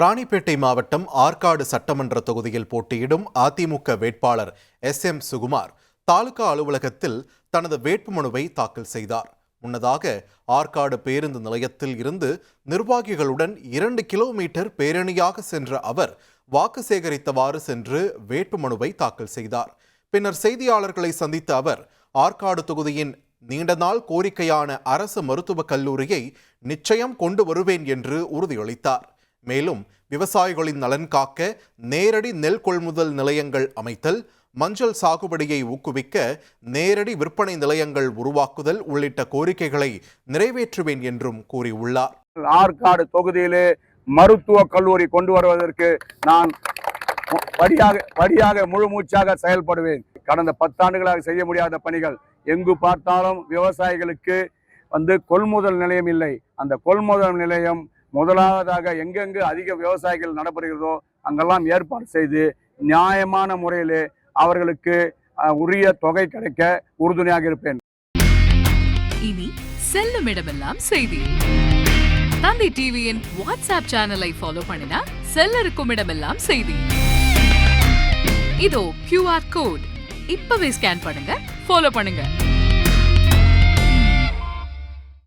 ராணிப்பேட்டை மாவட்டம் ஆற்காடு சட்டமன்ற தொகுதியில் போட்டியிடும் அதிமுக வேட்பாளர் SM சுகுமார் தாலுகா அலுவலகத்தில் தனது வேட்புமனுவை தாக்கல் செய்தார். முன்னதாக ஆற்காடு பேருந்து நிலையத்தில் இருந்து நிர்வாகிகளுடன் 2 கிலோமீட்டர் பேரணியாக சென்ற அவர் வாக்கு சேகரித்தவாறு சென்று வேட்புமனுவை தாக்கல் செய்தார். பின்னர் செய்தியாளர்களை சந்தித்த அவர் ஆற்காடு தொகுதியின் நீண்ட நாள் கோரிக்கையான அரசு மருத்துவக் கல்லூரியை நிச்சயம் கொண்டு வருவேன் என்று உறுதியளித்தார். மேலும் விவசாயிகளின் நலன் காக்க நேரடி நெல் கொள்முதல் நிலையங்கள் அமைத்தல், மஞ்சள் சாகுபடியை ஊக்குவிக்க நேரடி விற்பனை நிலையங்கள் உருவாக்குதல் உள்ளிட்ட கோரிக்கைகளை நிறைவேற்றுவேன் என்றும் கூறியுள்ளார். ஆற்காடு தொகுதியிலே மருத்துவக் கல்லூரி கொண்டு வருவதற்கு நான் படியாக முழு மூச்சாக செயல்படுவேன். கடந்த 10 ஆண்டுகளாக செய்ய முடியாத பணிகள், எங்கு பார்த்தாலும் விவசாயிகளுக்கு கொள்முதல் நிலையம் இல்லை. அந்த கொள்முதல் நிலையம் முதலாவதாக எங்கெங்கு அதிக விவசாயிகள் நடைபெறுகிறதோ அங்கெல்லாம் ஏற்பாடு செய்து நியாயமான முறையிலே அவர்களுக்கு உரிய தொகை கிடைக்க உறுதுணையாக இருப்பேன். இனி செல்லும் இடமெல்லாம் செய்தி. தந்தி டிவியின் வாட்ஸ்அப் சேனலை ஃபாலோ பண்ணினா செல்ல இருக்கும் இடமெல்லாம் செய்தி. இதோ QR கோட் இப்பவே ஸ்கேன் பண்ணுங்க, ஃபாலோ பண்ணுங்க.